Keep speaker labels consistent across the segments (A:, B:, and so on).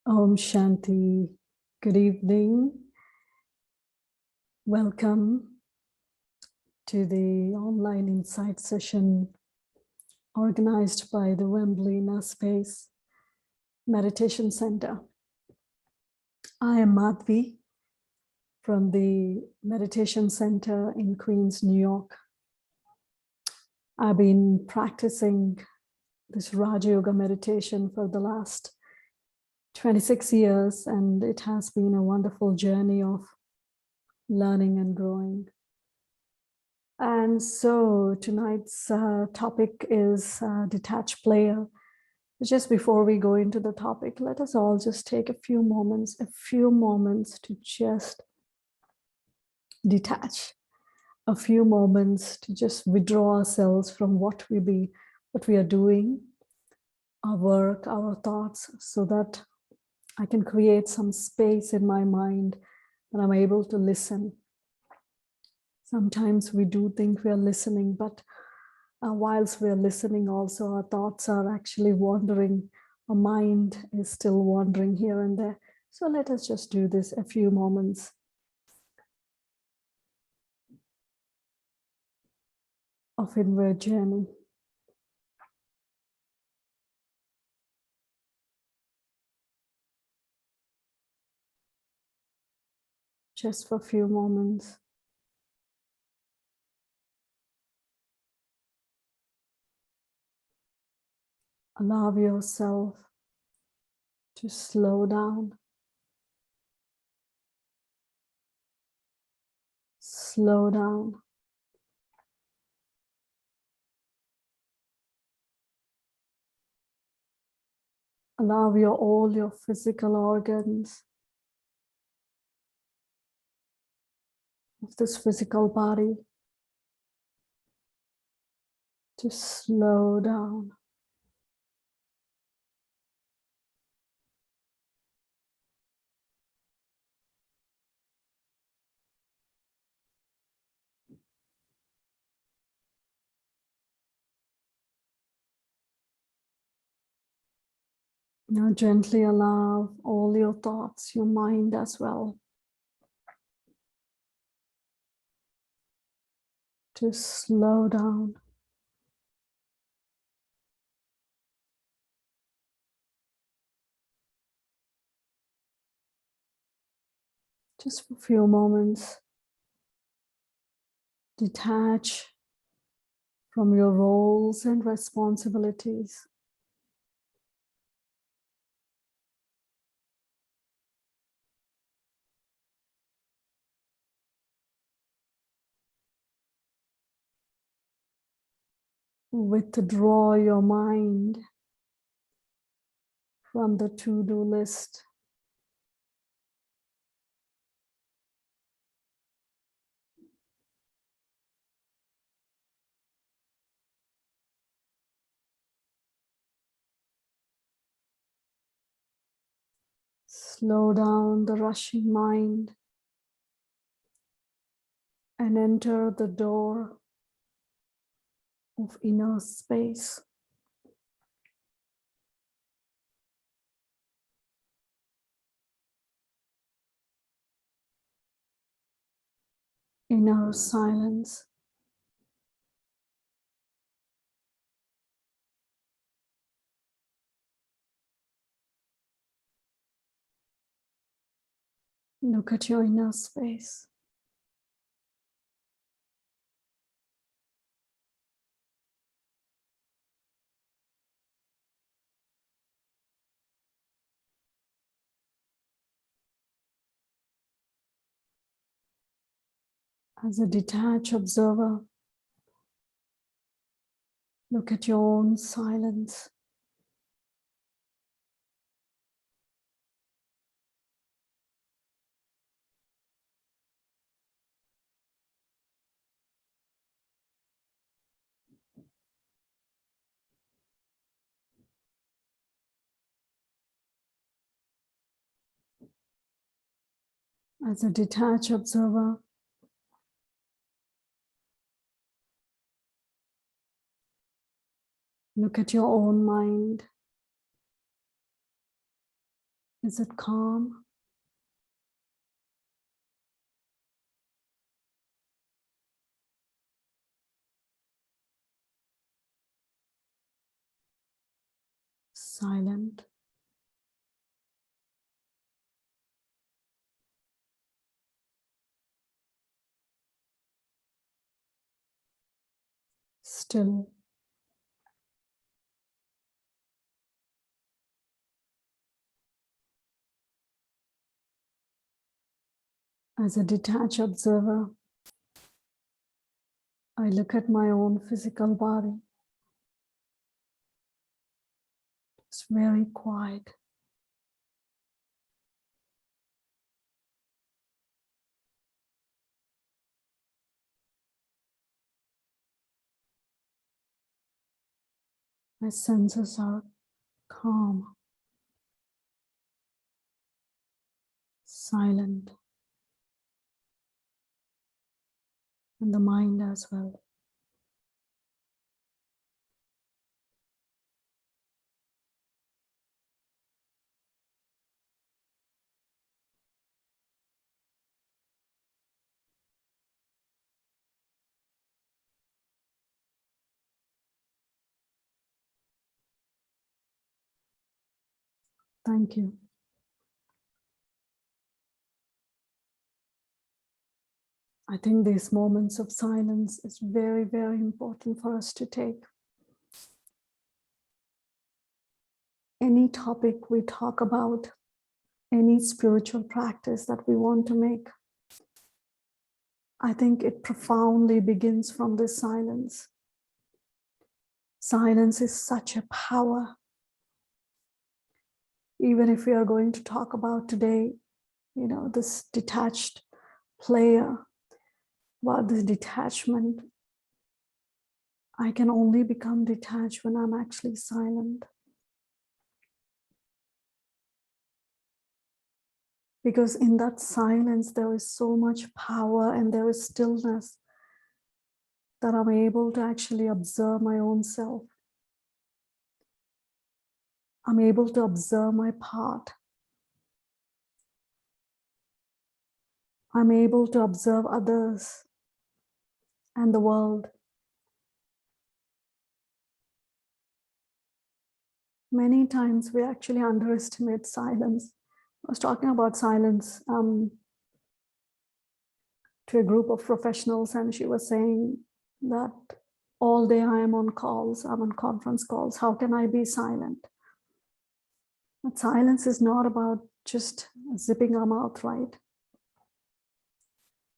A: Om Shanti. Good evening. Welcome to the online insight session organized by the Wembley Inner Space Meditation Center. I am Madhvi from the Meditation Center in Queens, New York. I've been practicing this Raja Yoga meditation for the last 26 years, and it has been a wonderful journey of learning and growing. And so tonight's topic is Detached Player. Just before we go into the topic, let us all just take a few moments to just detach, a few moments to just withdraw ourselves from what we are doing, our work, our thoughts, so that I can create some space in my mind and I'm able to listen. Sometimes we do think we are listening, but whilst we are listening, also our thoughts are actually wandering. Our mind is still wandering here and there. So let us just do this a few moments. Of inward journey. Just for a few moments. Allow yourself to slow down. Slow down. Allow all your physical organs of this physical body to slow down. Now gently allow all your thoughts, your mind as well, to slow down. Just for a few moments, detach from your roles and responsibilities. Withdraw your mind from the to-do list. Slow down the rushing mind and enter the door of inner space. Inner silence. Look at your inner space. As a detached observer, look at your own silence. As a detached observer, look at your own mind. Is it calm? Silent? Still? As a detached observer, I look at my own physical body. It's very quiet. My senses are calm, silent, and the mind as well. Thank you. I think these moments of silence is very, very important for us to take. Any topic we talk about, any spiritual practice that we want to make, I think it profoundly begins from this silence. Silence is such a power. Even if we are going to talk about today, this detached player, about this detachment, I can only become detached when I'm actually silent. Because in that silence, there is so much power and there is stillness that I'm able to actually observe my own self. I'm able to observe my part. I'm able to observe others and the world. Many times we actually underestimate silence. I was talking about silence to a group of professionals, and she was saying that all day I am on calls, I'm on conference calls. How can I be silent? But silence is not about just zipping our mouth, right?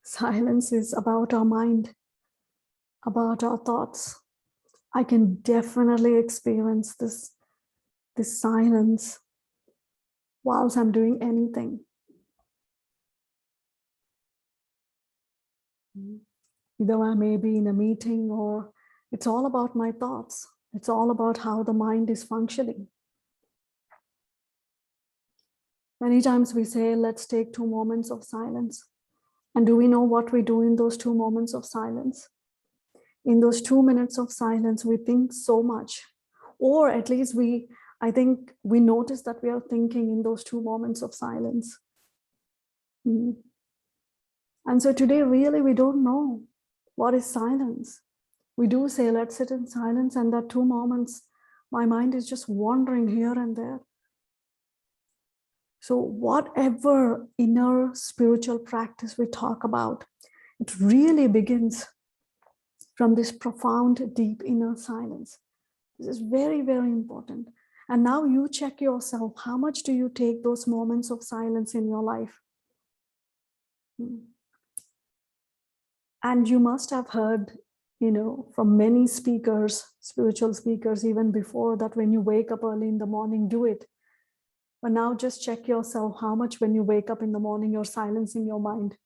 A: Silence is about our mind, about our thoughts. I can definitely experience this silence whilst I'm doing anything. Either I may be in a meeting, or it's all about my thoughts. It's all about how the mind is functioning. Many times we say, let's take 2 moments of silence. And do we know what we do in those 2 moments of silence? In those 2 minutes of silence, we think so much. Or at least I think we notice that we are thinking in those 2 moments of silence. And so today, really, we don't know what is silence. We do say, let's sit in silence, and that 2 moments, my mind is just wandering here and there. So whatever inner spiritual practice we talk about, it really begins from this profound, deep inner silence. This is very, very important. And now you check yourself, how much do you take those moments of silence in your life? And you must have heard, from many speakers, spiritual speakers, even before, that when you wake up early in the morning, do it. But now just check yourself, how much when you wake up in the morning, you're silencing your mind.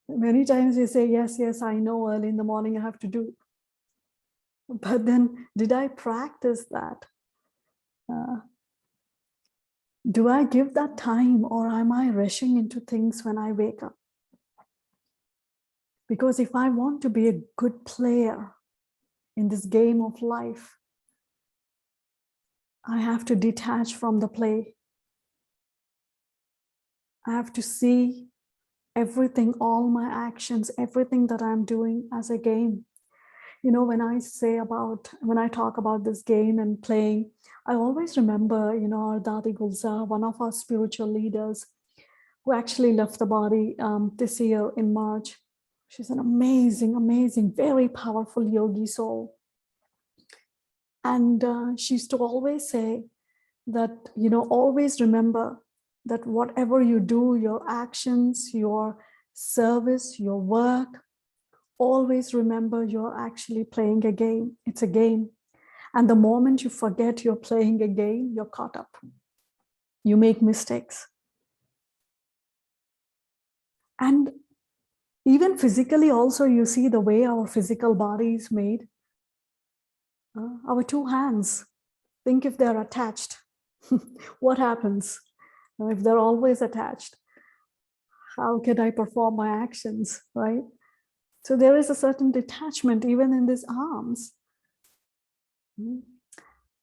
A: Many times you say, yes, I know early in the morning I have to do. But then, did I practice that? Do I give that time, or am I rushing into things when I wake up? Because if I want to be a good player in this game of life, I have to detach from the play. I have to see everything, all my actions, everything that I'm doing as a game. You know, when I talk about this game and playing, I always remember, you know, our Dadi Gulzar, one of our spiritual leaders, who actually left the body this year in March. She's an amazing, amazing, very powerful yogi soul. And she used to always say that, you know, always remember that whatever you do, your actions, your service, your work, always remember you're actually playing a game. It's a game. And the moment you forget you're playing a game, you're caught up. You make mistakes. And even physically also, you see the way our physical body is made. Our two hands, think if they're attached, what happens? If they're always attached, how can I perform my actions, right? So there is a certain detachment even in these arms.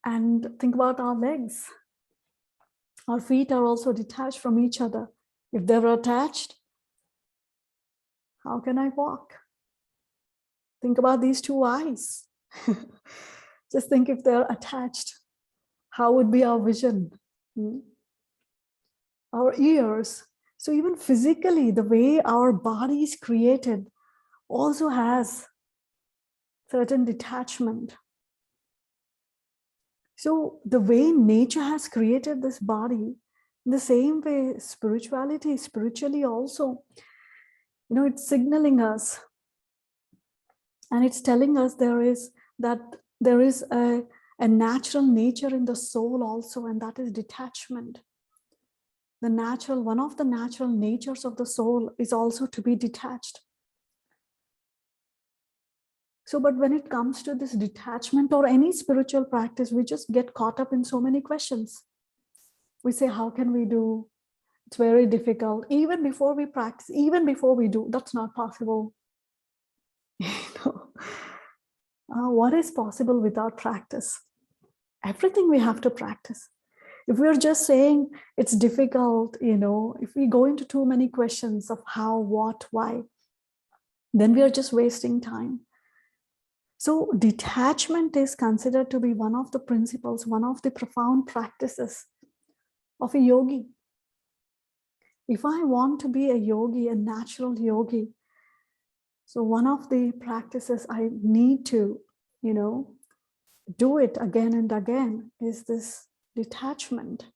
A: And think about our legs. Our feet are also detached from each other. If they're attached, how can I walk? Think about these two eyes. Just think if they're attached, how would be our vision? Our ears. So even physically, the way our body is created also has certain detachment. So the way nature has created this body, in the same way, spiritually also, you know, it's signaling us and it's telling us there is a natural nature in the soul also, and that is detachment. One of the natural natures of the soul is also to be detached. So, but when it comes to this detachment or any spiritual practice, we just get caught up in so many questions. We say, how can we do? It's very difficult. Even before we practice, even before we do, that's not possible. What is possible without practice? Everything we have to practice. If we're just saying it's difficult, you know, if we go into too many questions of how, what, why, then we are just wasting time. So detachment is considered to be one of the principles, one of the profound practices of a yogi. If I want to be a yogi, a natural yogi, so one of the practices I need to, you know, do it again and again is this detachment.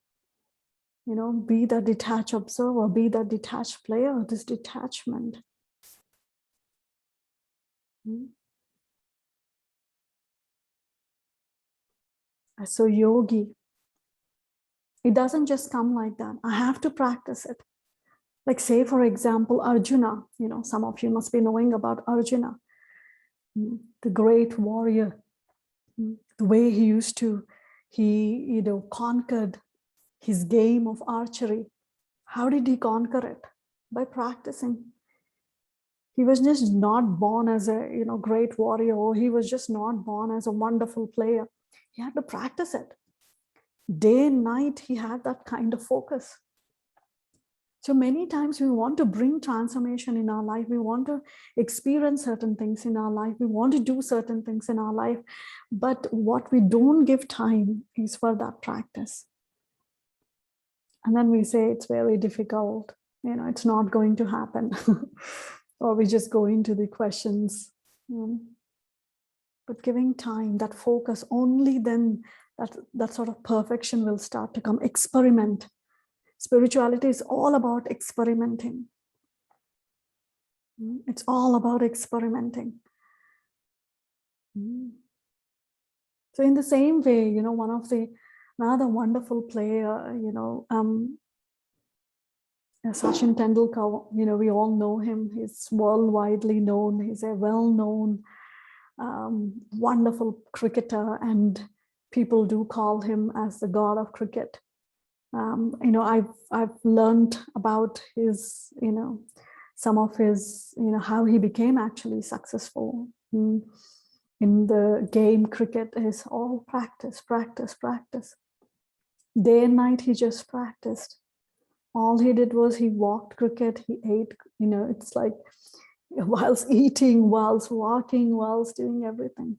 A: You know, be the detached observer, be the detached player, this detachment. So yogi, it doesn't just come like that. I have to practice it. Like say, for example, Arjuna, you know, some of you must be knowing about Arjuna, the great warrior, the way he you know, conquered his game of archery. How did he conquer it? By practicing. He was just not born as a, you know, great warrior, or he was just not born as a wonderful player. He had to practice it. Day and night, he had that kind of focus. So many times we want to bring transformation in our life. We want to experience certain things in our life. We want to do certain things in our life. But what we don't give time is for that practice. And then we say it's very difficult. You know, it's not going to happen. Or we just go into the questions. But giving time, that focus, only then that sort of perfection will start to come. Experiment. Spirituality is all about experimenting. It's all about experimenting. So in the same way, you know, another wonderful player, you know, Sachin Tendulkar, you know, we all know him. He's worldwide known. He's a well-known, wonderful cricketer, and people do call him as the god of cricket. You know, I've learned about his, you know, some of his, you know, how he became actually successful in the game cricket is all practice, practice, practice. Day and night, he just practiced. All he did was he walked cricket, he ate, it's like whilst eating, whilst walking, whilst doing everything.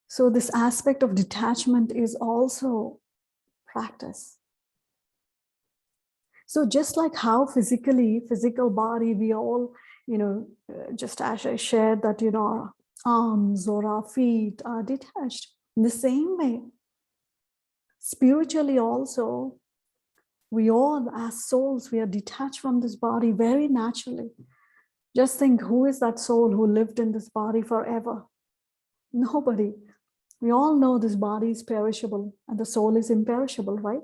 A: So this aspect of detachment is also practice. So just like how physical body, we all, just as I shared that, our arms or our feet are detached. In the same way, spiritually also, we all as souls, we are detached from this body very naturally. Just think, who is that soul who lived in this body forever? Nobody. We all know this body is perishable and the soul is imperishable, right?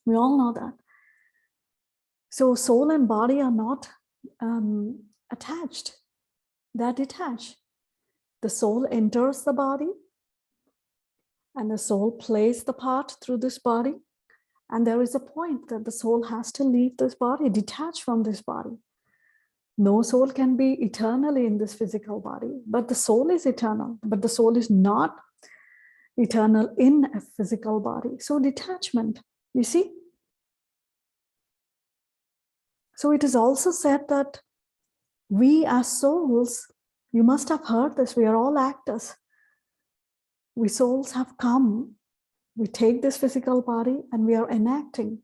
A: We all know that. So soul and body are not attached. They're detached. The soul enters the body and the soul plays the part through this body. And there is a point that the soul has to leave this body, detach from this body. No soul can be eternally in this physical body, but the soul is eternal, but the soul is not eternal in a physical body. So detachment, you see? So it is also said that we as souls, you must have heard this, we are all actors. We souls have come, we take this physical body and we are enacting.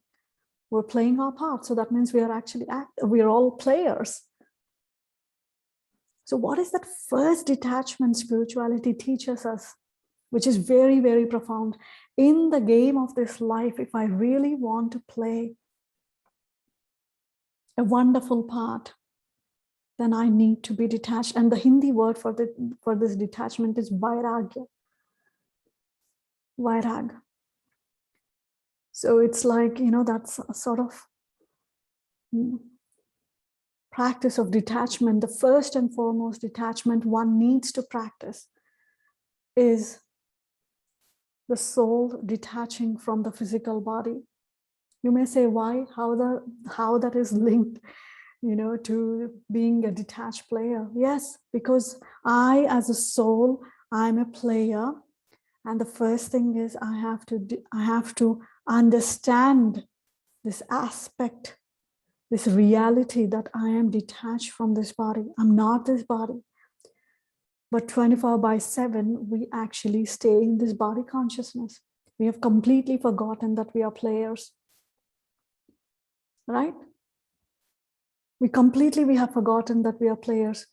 A: We're playing our part. So that means we are actually we are all players. So what is that first detachment spirituality teaches us, which is very, very profound? In the game of this life, if I really want to play a wonderful part, then I need to be detached. And the Hindi word for this detachment is vairagya. Vairag. So it's like, that's a sort of practice of detachment. The first and foremost detachment one needs to practice is the soul detaching from the physical body. You may say, why? How that is linked, to being a detached player? Yes, because I, as a soul, I'm a player, and the first thing is I have to understand this aspect, this reality that I am detached from this body. I'm not this body. But 24/7, we actually stay in this body consciousness. We have completely forgotten that we are players, right? We have forgotten that we are players.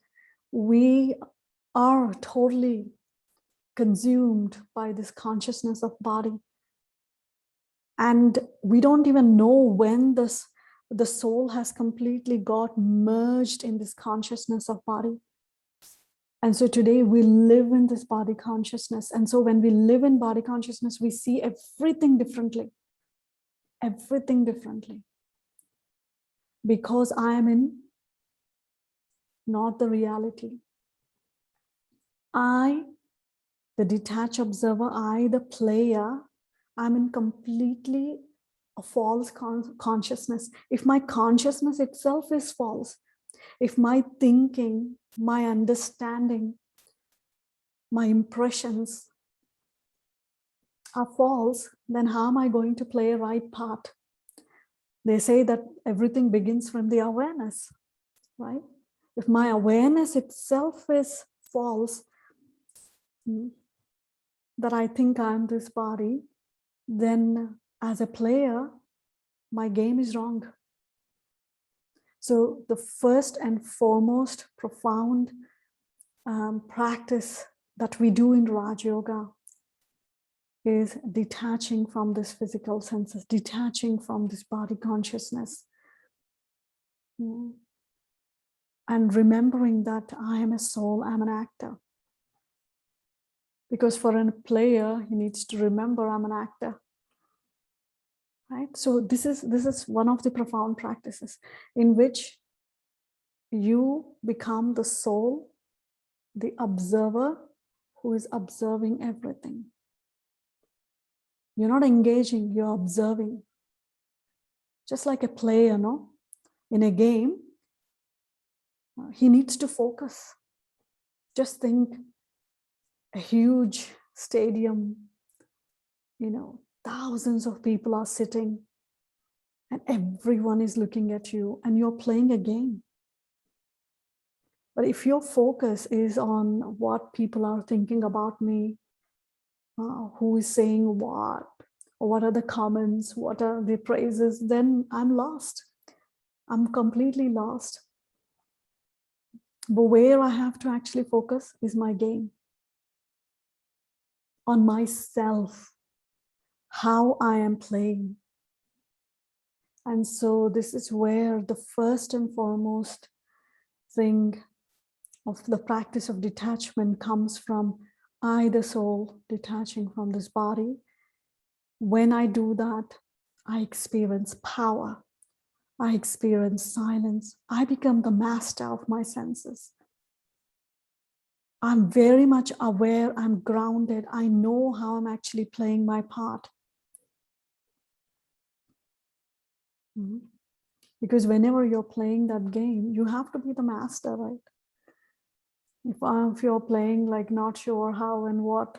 A: We are totally consumed by this consciousness of body. And we don't even know when the soul has completely got merged in this consciousness of body. And so today we live in this body consciousness. And so when we live in body consciousness, we see everything differently. Everything differently. Because I am in not the reality. I, the detached observer, I, the player, I'm in completely a false consciousness. If my consciousness itself is false, if my thinking, my understanding, my impressions are false, then how am I going to play a right part? They say that everything begins from the awareness, right? If my awareness itself is false, that I think I'm this body, then as a player, my game is wrong. So the first and foremost profound practice that we do in Raj Yoga is detaching from this physical senses, detaching from this body consciousness. And remembering that I am a soul, I'm an actor. Because for a player, he needs to remember I'm an actor. Right? So this is one of the profound practices in which you become the soul, the observer who is observing everything. You're not engaging, you're observing. Just like a player, no? In a game, he needs to focus. Just think a huge stadium, thousands of people are sitting and everyone is looking at you and you're playing a game. But if your focus is on what people are thinking about me, who is saying what, or what are the comments, what are the praises, then I'm lost. I'm completely lost. But where I have to actually focus is my game, on myself, how I am playing. And so this is where the first and foremost thing of the practice of detachment comes from. I, the soul, detaching from this body. When I do that, I experience power. I experience silence. I become the master of my senses. I'm very much aware, I'm grounded. I know how I'm actually playing my part. Because whenever you're playing that game, you have to be the master, right? If you're playing like not sure how and what,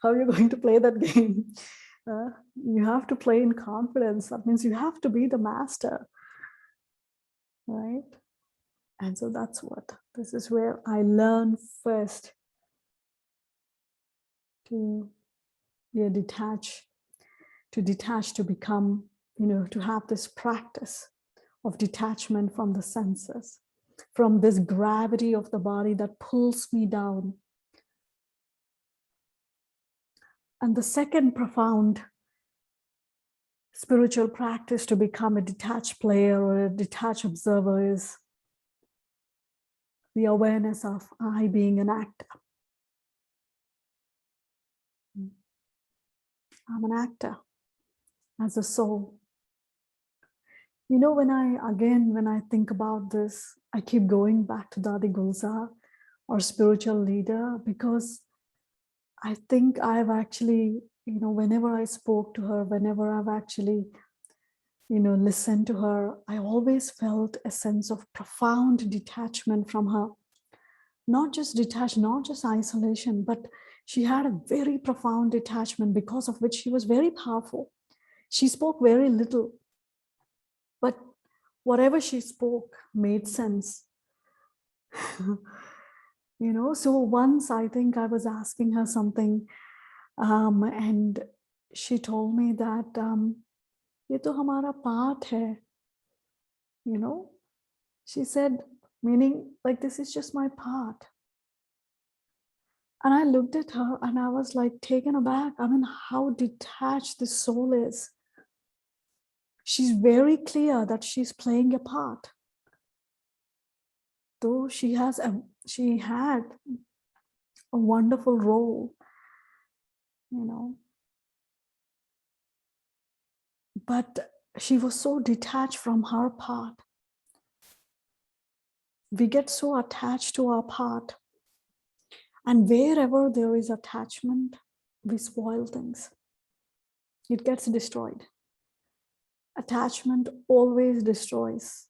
A: how you're going to play that game, you have to play in confidence. That means you have to be the master, right? And so that's what, this is where I learn first to detach, to become, to have this practice of detachment from the senses, from this gravity of the body that pulls me down. And the second profound spiritual practice to become a detached player or a detached observer is the awareness of I being an actor. I'm an actor as a soul. When I think about this, I keep going back to Dadi Gulzar, our spiritual leader, because I think I've actually, whenever I spoke to her, whenever I've actually, listened to her, I always felt a sense of profound detachment from her. Not just detached, not just isolation, but she had a very profound detachment because of which she was very powerful. She spoke very little, but whatever she spoke made sense. So once I think I was asking her something, and she told me that ये तो हमारा part है, she said, meaning like this is just my part. And I looked at her and I was like taken aback. I mean, how detached this soul is. She's very clear that she's playing a part. Though she had a wonderful role, but she was so detached from her part. We get so attached to our part. And wherever there is attachment, we spoil things. It gets destroyed. Attachment always destroys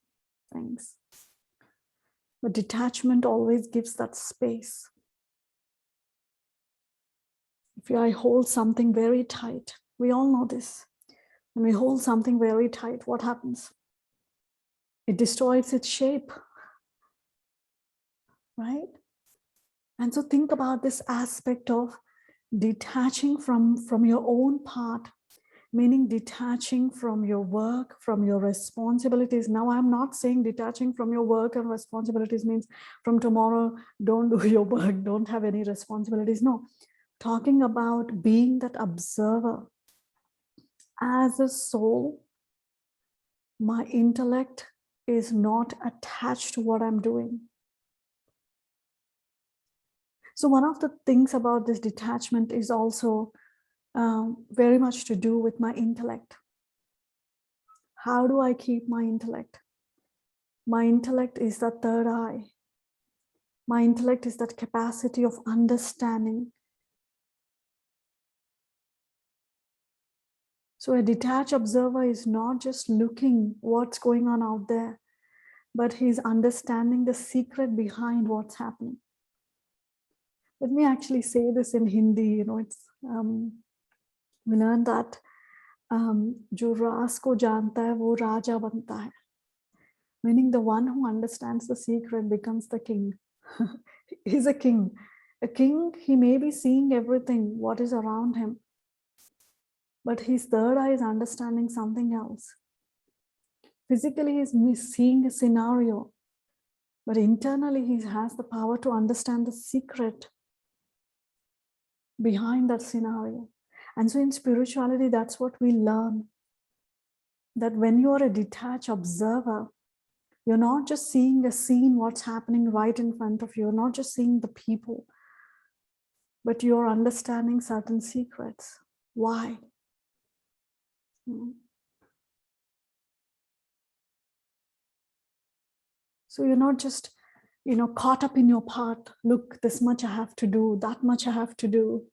A: things. But detachment always gives that space. If I hold something very tight, we all know this. When we hold something very tight, what happens? It destroys its shape, right? And so think about this aspect of detaching from your own part, meaning detaching from your work, from your responsibilities. Now, I'm not saying detaching from your work and responsibilities means from tomorrow, don't do your work, don't have any responsibilities. No, talking about being that observer. As a soul, my intellect is not attached to what I'm doing. So one of the things about this detachment is also very much to do with my intellect. How do I keep my intellect? My intellect is that third eye. My intellect is that capacity of understanding. So a detached observer is not just looking what's going on out there, but he's understanding the secret behind what's happening. Let me actually say this in Hindi. We learned that जो राज को जानता है वो राजा बनता है. Meaning the one who understands the secret becomes the king. He's a king. A king, he may be seeing everything, what is around him, but his third eye is understanding something else. Physically, he's seeing a scenario, but internally, he has the power to understand the secret behind that scenario. And so in spirituality, that's what we learn. That when you are a detached observer, you're not just seeing a scene, what's happening right in front of you. You're not just seeing the people, but you're understanding certain secrets. Why? So you're not just, caught up in your part. Look, this much I have to do, that much I have to do.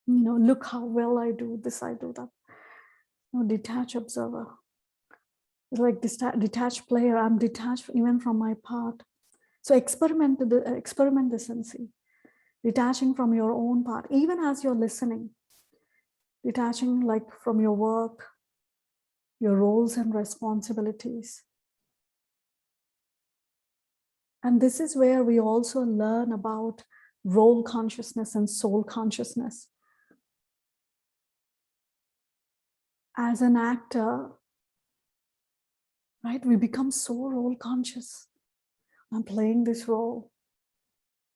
A: Look how well I do this, I do that. No, detached observer. It's like detached player. I'm detached even from my part. So experiment this and see. Detaching from your own part, even as you're listening. Detaching like from your work, your roles and responsibilities. And this is where we also learn about role consciousness and soul consciousness. As an actor, right, we become so role conscious. I'm playing this role.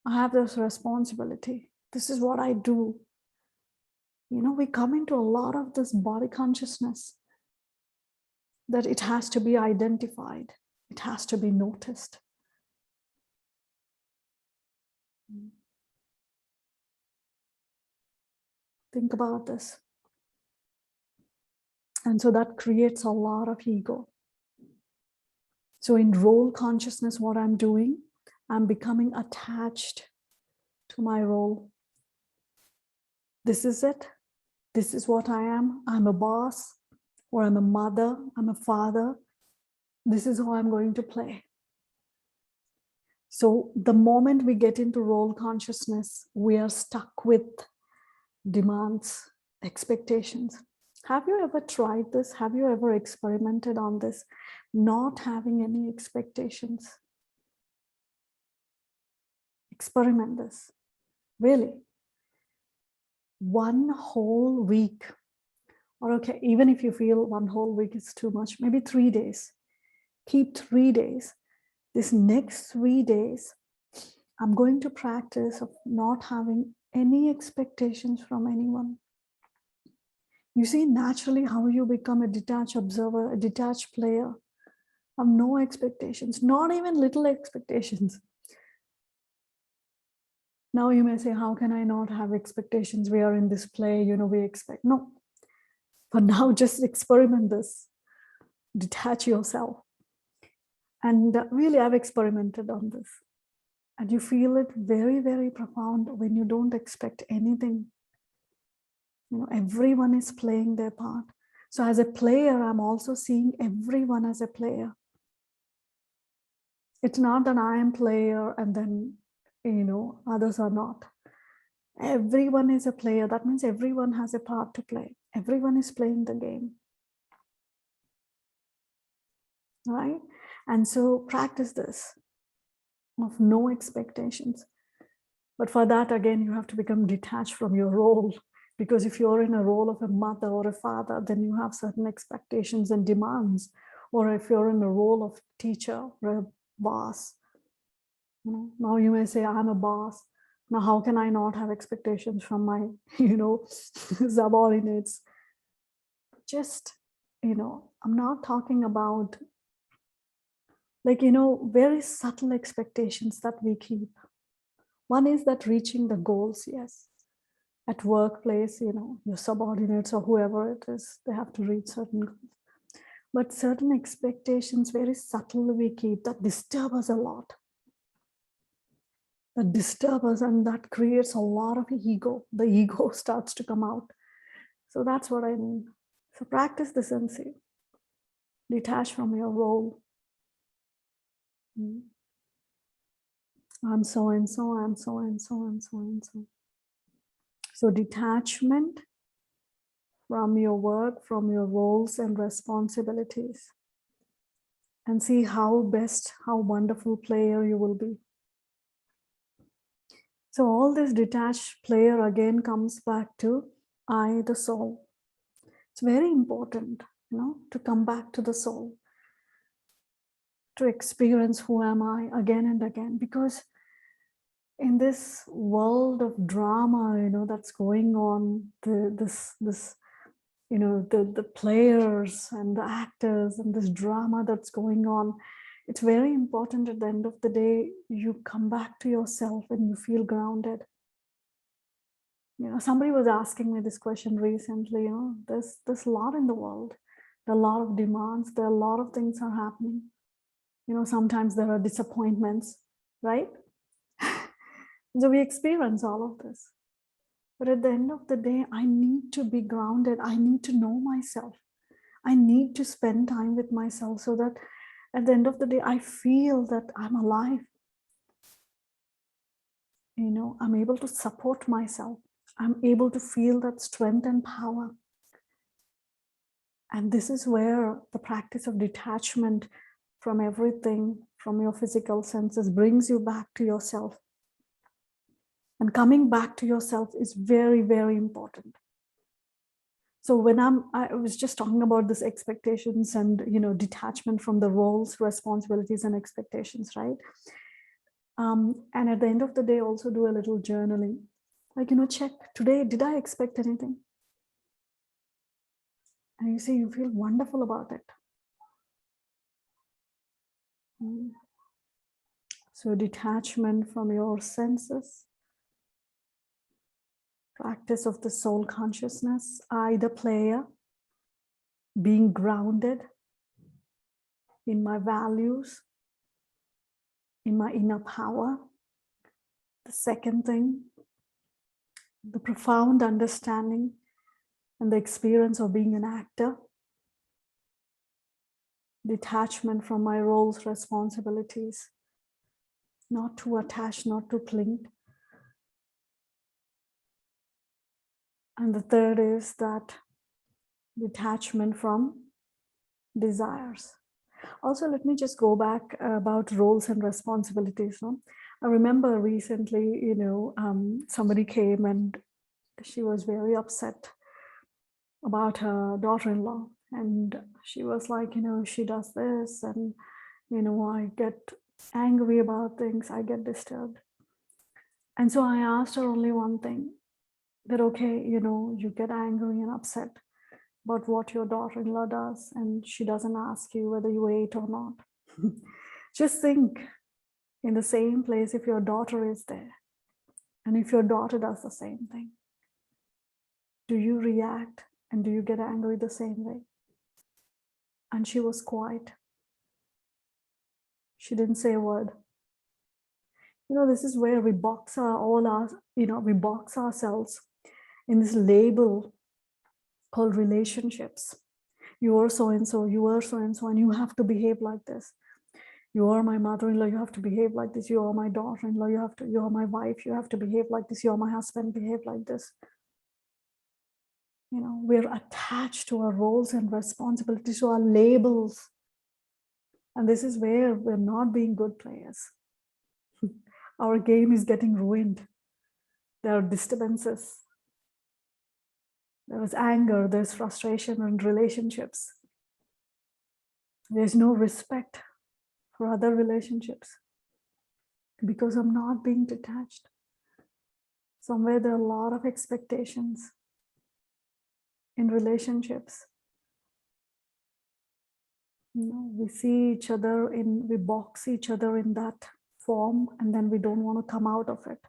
A: I have this responsibility. This is what I do. We come into a lot of this body consciousness that it has to be identified. It has to be noticed. Think about this. And so that creates a lot of ego. So in role consciousness, what I'm doing, I'm becoming attached to my role. This is it. This is what I am. I'm a boss, or I'm a mother, I'm a father. This is how I'm going to play. So the moment we get into role consciousness, we are stuck with demands, expectations. Have you ever tried this? Have you ever experimented on this? Not having any expectations. Experiment this. Really. One whole week, or okay, even if you feel one whole week is too much, maybe 3 days. Keep 3 days. This next 3 days, I'm going to practice of not having any expectations from anyone. You see naturally how you become a detached observer, a detached player, of no expectations, not even little expectations. Now you may say, how can I not have expectations? We are in this play, we expect. No. For now, just experiment this. Detach yourself. And really, I've experimented on this. And you feel it very, very profound when you don't expect anything. Everyone is playing their part. So as a player, I'm also seeing everyone as a player. It's not that I am player and then, others are not. Everyone is a player. That means everyone has a part to play. Everyone is playing the game. Right? And so practice this of no expectations. But for that, again, you have to become detached from your role. Because if you're in a role of a mother or a father, then you have certain expectations and demands. Or if you're in a role of teacher or a boss, now you may say, I'm a boss. Now, how can I not have expectations from my, subordinates? Just, I'm not talking about very subtle expectations that we keep. One is that reaching the goals, yes. At workplace, your subordinates or whoever it is, they have to reach certain goals. But certain expectations, very subtly we keep, that disturb us a lot. That disturb us, and that creates a lot of ego. The ego starts to come out. So that's what I mean. So practice this and see. Detach from your role. I'm so and so, I'm so and so, I'm so and so. So detachment from your work, from your roles and responsibilities, and see how best, how wonderful player you will be. So all this detached player again comes back to I, the soul. It's very important, to come back to the soul, to experience who am I again and again, because in this world of drama, that's going on, the players and the actors and this drama that's going on, it's very important at the end of the day, you come back to yourself and you feel grounded. Somebody was asking me this question recently, there's a lot in the world, there are a lot of demands, there are a lot of things are happening. Sometimes there are disappointments, right? So we experience all of this. But at the end of the day, I need to be grounded. I need to know myself. I need to spend time with myself so that at the end of the day, I feel that I'm alive. I'm able to support myself. I'm able to feel that strength and power. And this is where the practice of detachment from everything, from your physical senses, brings you back to yourself. And coming back to yourself is very, very important. So when I was just talking about this expectations and, detachment from the roles, responsibilities, and expectations, right? And at the end of the day, also do a little journaling. Like, check today, did I expect anything? And you see, you feel wonderful about it. So detachment from your senses, practice of the soul consciousness, I, the player, being grounded in my values, in my inner power. The second thing, the profound understanding and the experience of being an actor, detachment from my roles, responsibilities, not to attach, not to cling. And the third is that detachment from desires. Also, let me just go back about roles and responsibilities. I remember recently, somebody came and she was very upset about her daughter-in-law. And she was like, she does this and, I get angry about things, I get disturbed. And so I asked her only one thing, that, okay, you get angry and upset about what your daughter-in-law does, and she doesn't ask you whether you ate or not. Just think, in the same place, if your daughter is there, and if your daughter does the same thing, do you react and do you get angry the same way? And she was quiet. She didn't say a word. This is where we box we box ourselves in this label called relationships. You are so-and-so, you are so-and-so, and you have to behave like this. You are my mother-in-law, you have to behave like this. You are my daughter-in-law, you are my wife, you have to behave like this. You are my husband, behave like this. We're attached to our roles and responsibilities, to our labels. And this is where we're not being good players. Our game is getting ruined. There are disturbances. There is anger, there's frustration in relationships. There's no respect for other relationships because I'm not being detached. Somewhere there are a lot of expectations in relationships. We see each other we box each other in that form, and then we don't want to come out of it.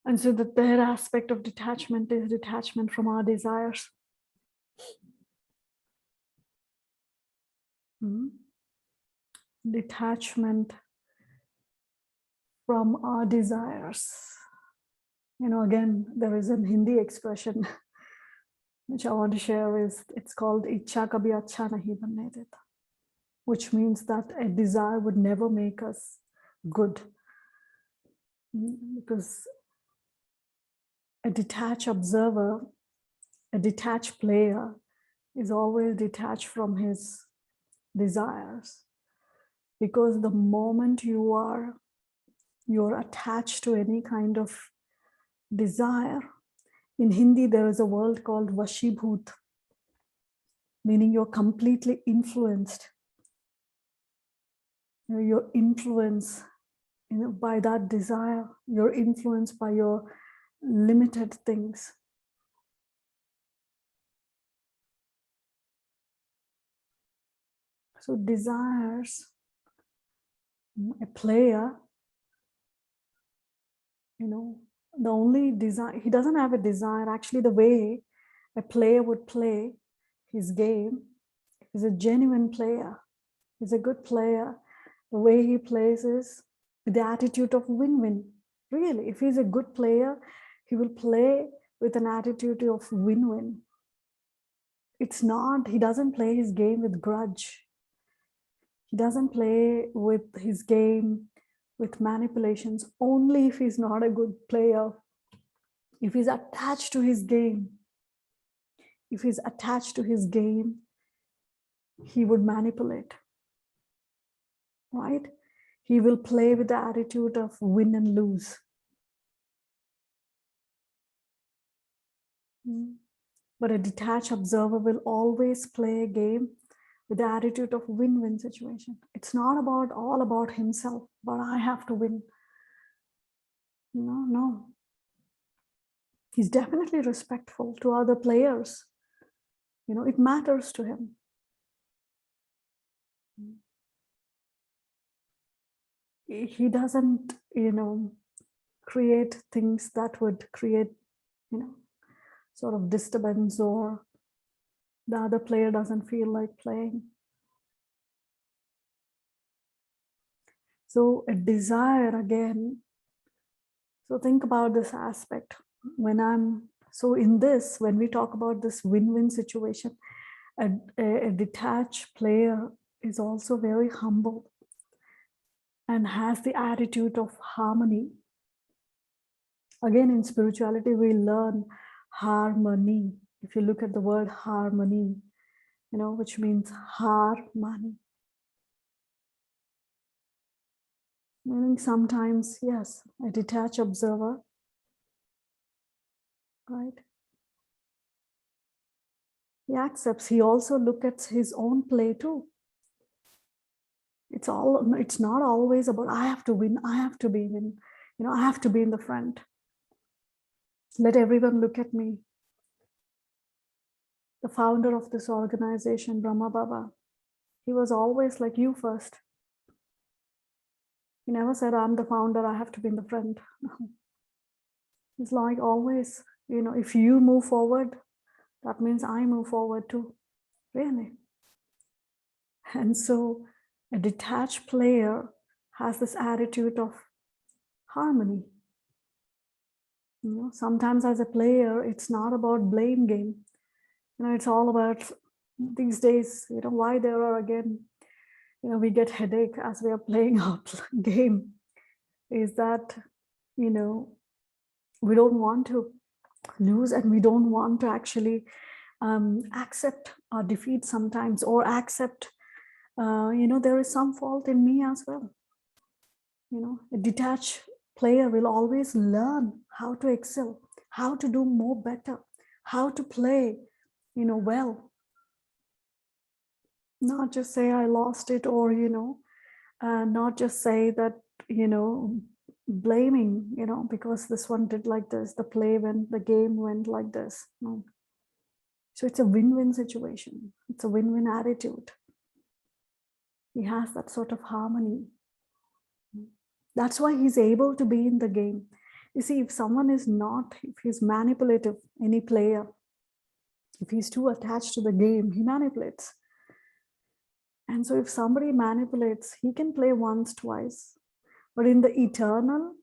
A: And so the third aspect of detachment is detachment from our desires. Detachment from our desires. Again, there is an Hindi expression which I want to share. It's called "Ichha kabhi acha nahi banne deta," which means that a desire would never make us good. Because a detached observer, a detached player is always detached from his desires. Because the moment you're attached to any kind of desire, in Hindi there is a word called Vashibhut, meaning you're completely influenced. You're influenced by that desire. You're influenced by your limited things. So desires, a player, the only desire, he doesn't have a desire. Actually, the way a player would play his game is a genuine player. He's a good player. The way he plays is with the attitude of win-win. Really, if he's a good player, he will play with an attitude of win-win. It's not, he doesn't play his game with grudge. He doesn't play with his game with manipulations, only if he's not a good player. If he's attached to his game, he would manipulate, right? He will play with the attitude of win and lose. But a detached observer will always play a game with the attitude of win-win situation. It's not all about himself, but I have to win. No. He's definitely respectful to other players. It matters to him. He doesn't, create things that would create, sort of disturbance, or the other player doesn't feel like playing. So a desire again. So think about this aspect. When we talk about this win-win situation, a detached player is also very humble and has the attitude of harmony. Again, in spirituality, we learn harmony. If you look at the word harmony, which means harmony. Meaning sometimes, yes, a detached observer, right? He accepts, he also looks at his own play too. It's not always about, I have to win, I have to be in, I have to be in the front. Let everyone look at me. The founder of this organization, Brahma Baba, he was always like, you first. He never said, I'm the founder, I have to be in the front. No. It's like always, if you move forward, that means I move forward too. Really. And so a detached player has this attitude of harmony. Sometimes as a player, it's not about blame game. It's all about these days, why there are again, we get headache as we are playing our game, is that, we don't want to lose, and we don't want to actually accept our defeat sometimes, or accept, there is some fault in me as well. A detached player will always learn how to excel, how to do more better, how to play, well. Not just say I lost it, or, not just say that, blaming, because this one did like this, the game went like this. No. So it's a win-win situation. It's a win-win attitude. He has that sort of harmony. That's why he's able to be in the game. You see, if someone is not, if he's manipulative, any player, if he's too attached to the game, he manipulates. And so if somebody manipulates, he can play once, twice. But in the eternal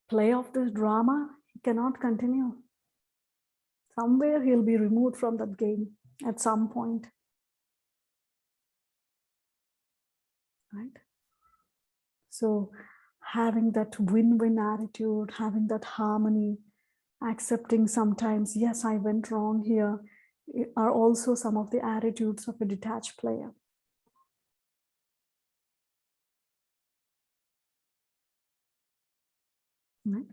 A: play of this drama, he cannot continue. Somewhere he'll be removed from that game at some point. Right? So having that win-win attitude, having that harmony, accepting sometimes, yes, I went wrong here, are also some of the attitudes of a detached player. Right?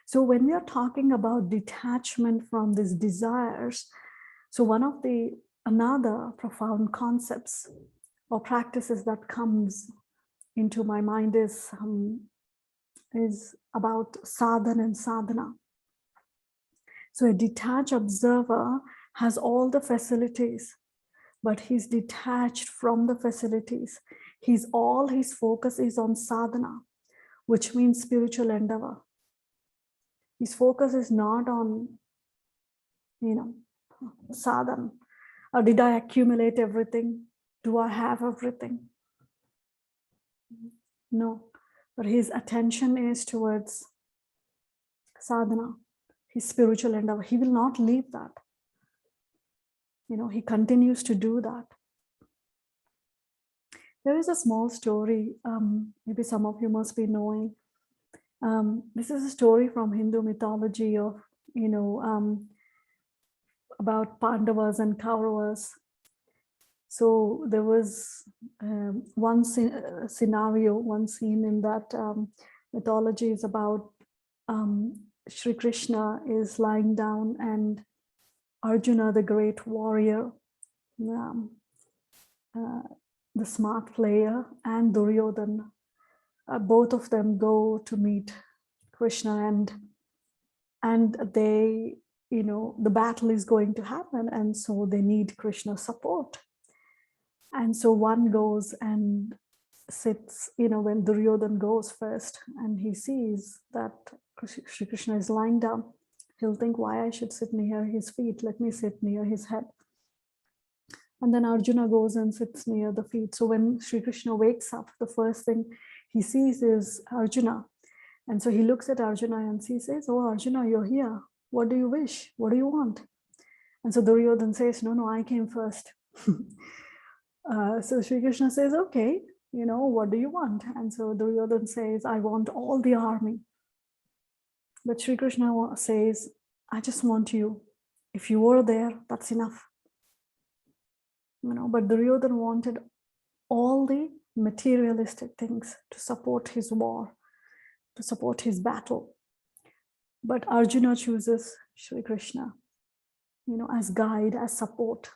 A: So when we are talking about detachment from these desires, so one of the another profound concepts or practices that comes into my mind is about sadhana and sadhana. So a detached observer has all the facilities, but he's detached from the facilities. All his focus is on sadhana, which means spiritual endeavor. His focus is not on, sadhana. Or did I accumulate everything? Do I have everything? No, but his attention is towards sadhana, his spiritual endeavor. He will not leave that. He continues to do that. There is a small story, maybe some of you must be knowing. This is a story from Hindu mythology of, about Pandavas and Kauravas. So there was one scenario, one scene in that mythology is about Sri Krishna is lying down and Arjuna, the great warrior, the smart player, and Duryodhana, both of them go to meet Krishna, and they, the battle is going to happen, and so they need Krishna's support. And so one goes and sits, when Duryodhana goes first and he sees that Sri Krishna is lying down, he'll think, why I should sit near his feet? Let me sit near his head. And then Arjuna goes and sits near the feet. So when Sri Krishna wakes up, the first thing he sees is Arjuna. And so he looks at Arjuna and he says, oh, Arjuna, you're here. What do you wish? What do you want? And so Duryodhana says, no, I came first. So Sri Krishna says, okay, what do you want? And so Duryodhana says, I want all the army. But Sri Krishna says, I just want you. If you were there, that's enough. But Duryodhana wanted all the materialistic things to support his war, to support his battle. But Arjuna chooses Sri Krishna, as guide, as support.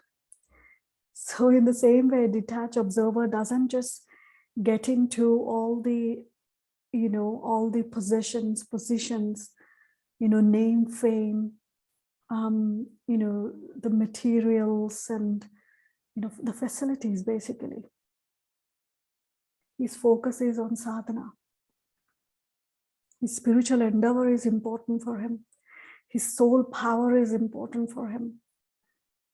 A: So in the same way, a detached observer doesn't just get into all the, all the positions, name, fame, the materials and, the facilities basically. His focus is on sadhana. His spiritual endeavor is important for him. His soul power is important for him.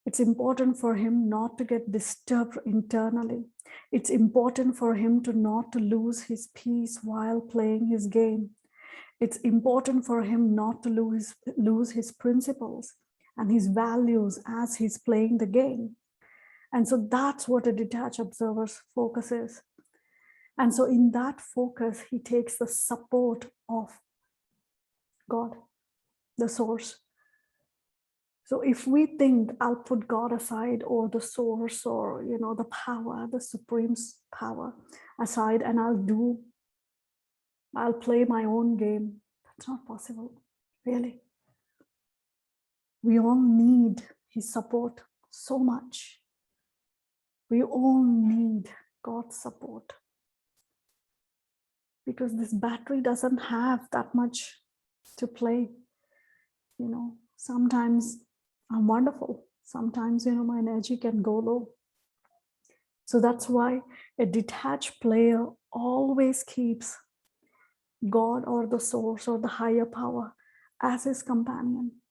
A: It's important for him not to get disturbed internally. It's important for him not to lose his peace while playing his game. It's important for him not to lose his principles and his values as he's playing the game. And so that's what a detached observer's focus is. And so in that focus, he takes the support of God, the source. So if we think I'll put God aside or the source or, the power, the supreme power aside, and I'll play my own game, that's not possible, really. We all need his support so much. We all need God's support. Because this battery doesn't have that much to play. Sometimes I'm wonderful. Sometimes, my energy can go low. So that's why a detached player always keeps God or the source or the higher power as his companion,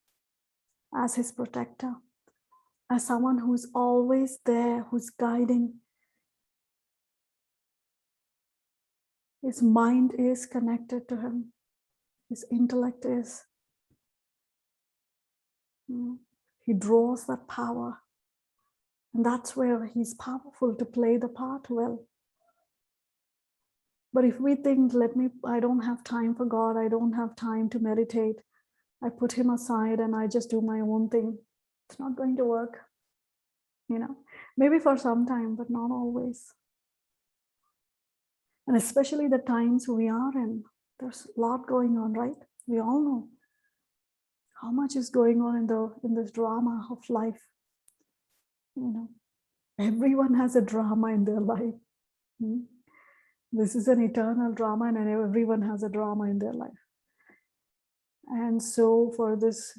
A: as his protector, as someone who's always there, who's guiding. His mind is connected to him. His intellect is. He draws that power. And that's where he's powerful to play the part well. But if we think, I don't have time for God, I don't have time to meditate, I put him aside and I just do my own thing, it's not going to work. Maybe for some time, but not always. And especially the times we are in, there's a lot going on, right? We all know how much is going on in this drama of life. Everyone has a drama in their life. This is an eternal drama, and everyone has a drama in their life. And so for this,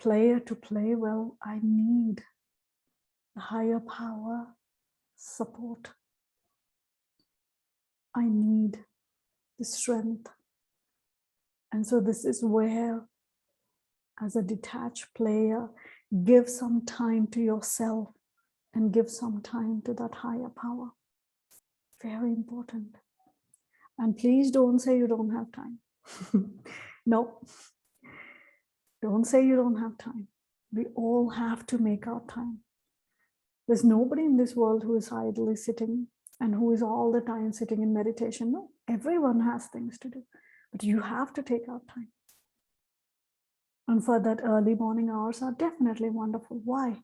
A: player to play well, I need a higher power support. I need the strength. And so this is where, as a detached player, give some time to yourself and give some time to that higher power. Very important. And please don't say you don't have time. No, don't say you don't have time. We all have to make our time. There's nobody in this world who is idly sitting and who is all the time sitting in meditation. No, everyone has things to do, but you have to take out time. And for that, early morning hours are definitely wonderful. Why?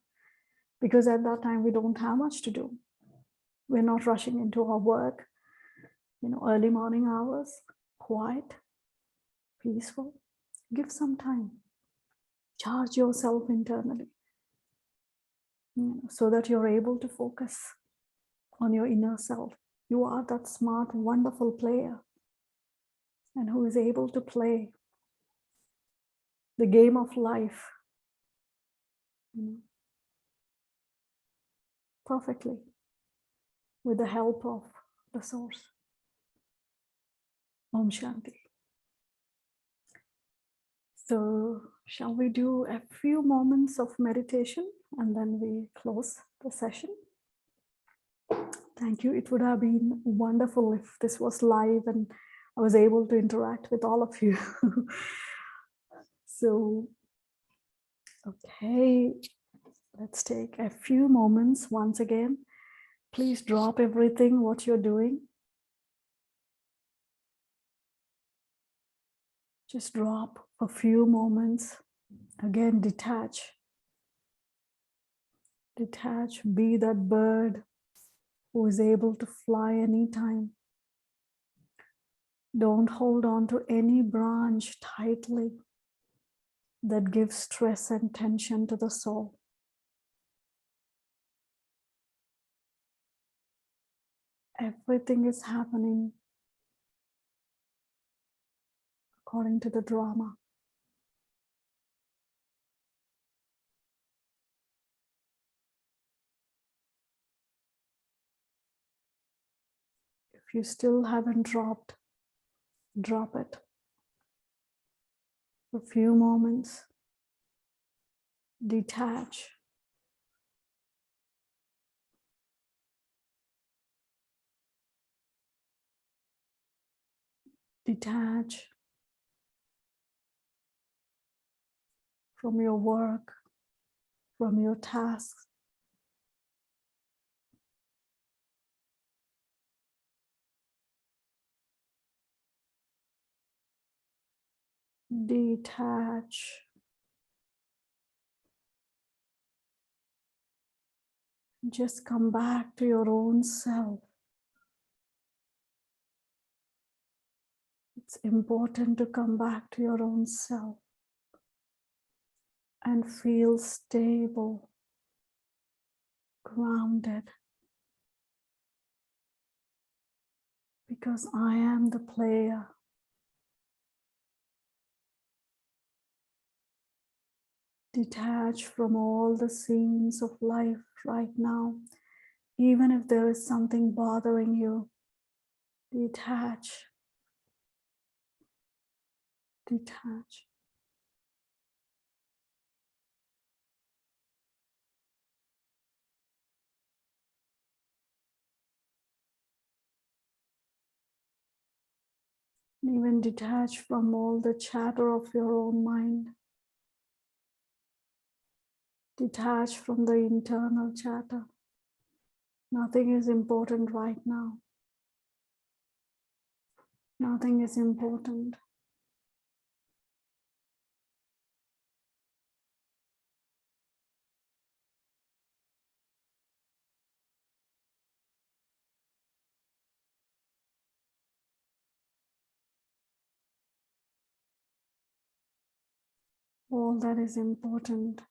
A: Because at that time, we don't have much to do. We're not rushing into our work. Early morning hours, quiet, peaceful. Give some time. Charge yourself internally, so that you're able to focus on your inner self. You are that smart, wonderful player, and who is able to play the game of life perfectly with the help of the source. Om Shanti. So shall we do a few moments of meditation and then we close the session? Thank you. It would have been wonderful if this was live and I was able to interact with all of you. So, okay, let's take a few moments once again. Please drop everything, what you're doing. Just drop a few moments. Again, detach. Detach, be that bird who is able to fly anytime. Don't hold on to any branch tightly that gives stress and tension to the soul. Everything is happening according to the drama. If you still haven't dropped, drop it. For a few moments, detach. Detach from your work, from your tasks. Detach. Just come back to your own self. It's important to come back to your own self and feel stable, grounded. Because I am the player. Detach from all the scenes of life right now. Even if there is something bothering you, detach. Detach. Even detach from all the chatter of your own mind. Detach from the internal chatter. Nothing is important right now. Nothing is important. All that is important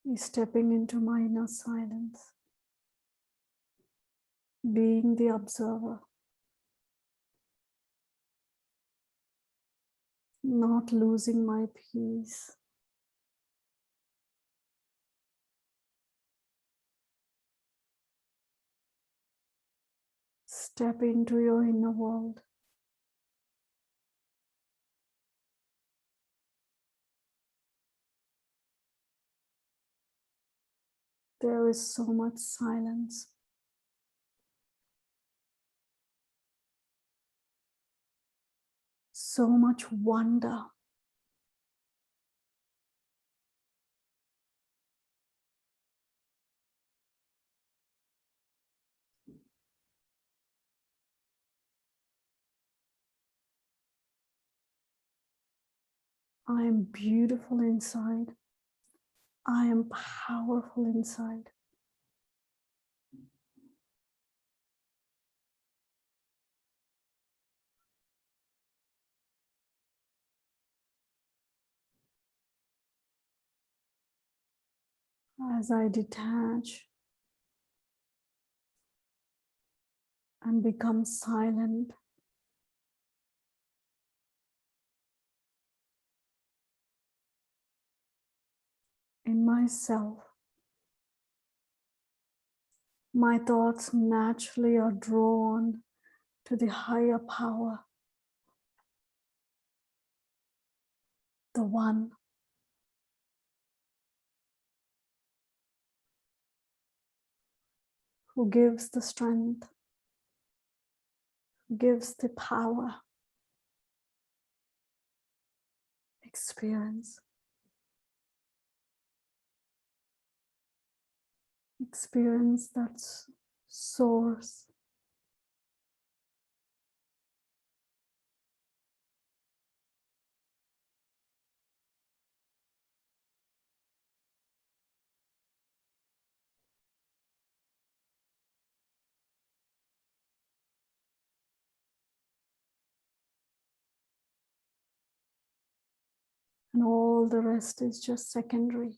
A: is stepping into my inner silence, being the observer, not losing my peace. Step into your inner world. There is so much silence. So much wonder. I am beautiful inside. I am powerful inside. As I detach and become silent, in myself, my thoughts naturally are drawn to the higher power, the one who gives the strength, gives the power, experience that source. And all the rest is just secondary.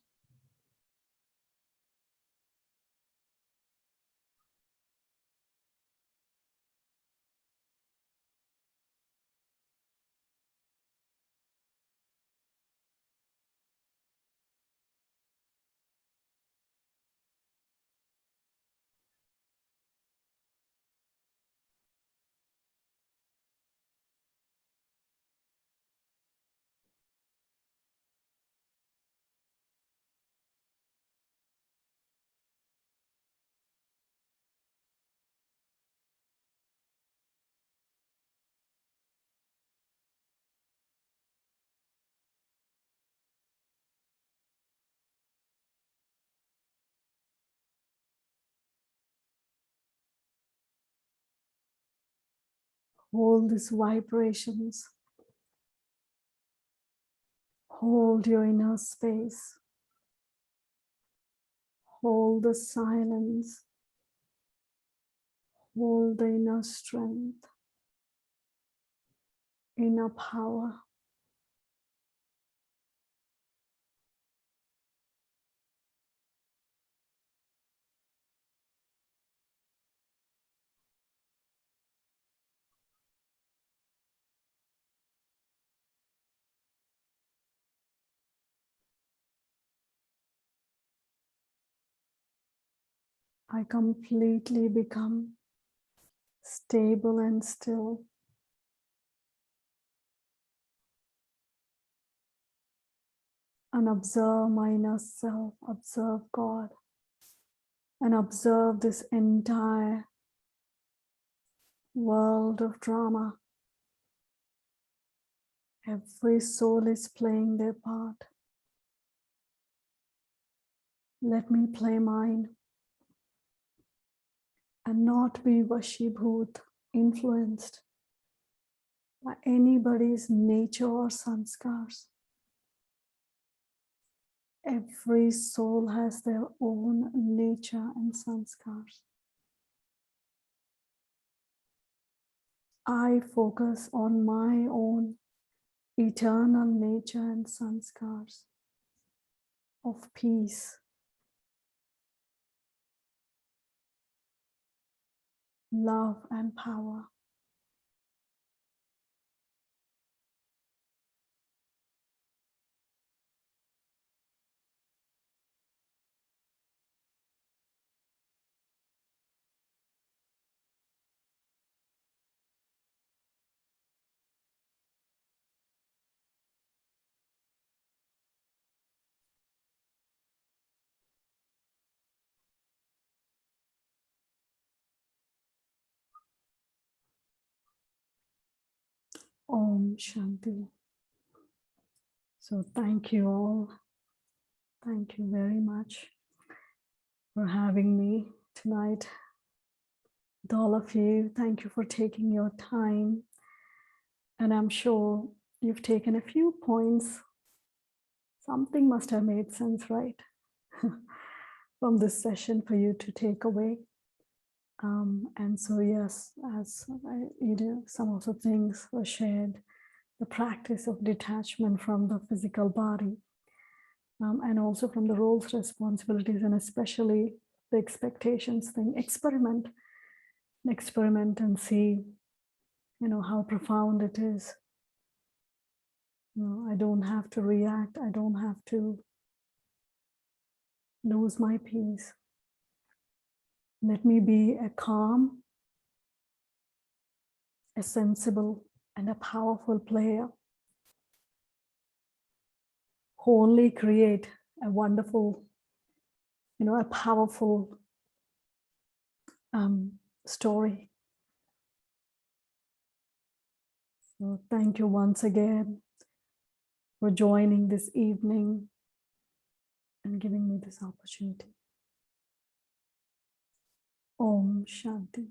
A: Hold these vibrations. Hold your inner space. Hold the silence. Hold the inner strength, inner power. I completely become stable and still. And observe my inner self, observe God, and observe this entire world of drama. Every soul is playing their part. Let me play mine. and not be vashibhut, influenced by anybody's nature or sanskars. Every soul has their own nature and sanskars. I focus on my own eternal nature and sanskars of peace, love, and power. Om Shanti. So thank you all. Thank you very much for having me tonight. With all of you, thank you for taking your time. And I'm sure you've taken a few points. Something must have made sense, right? From this session for you to take away. And so, yes, as some of the things were shared, the practice of detachment from the physical body, and also from the roles, responsibilities, and especially the expectations thing. Experiment and see, how profound it is. I don't have to react. I don't have to lose my peace. Let me be a calm, a sensible, and a powerful player who only create a wonderful, a powerful story. So thank you once again for joining this evening and giving me this opportunity. Om Shanti.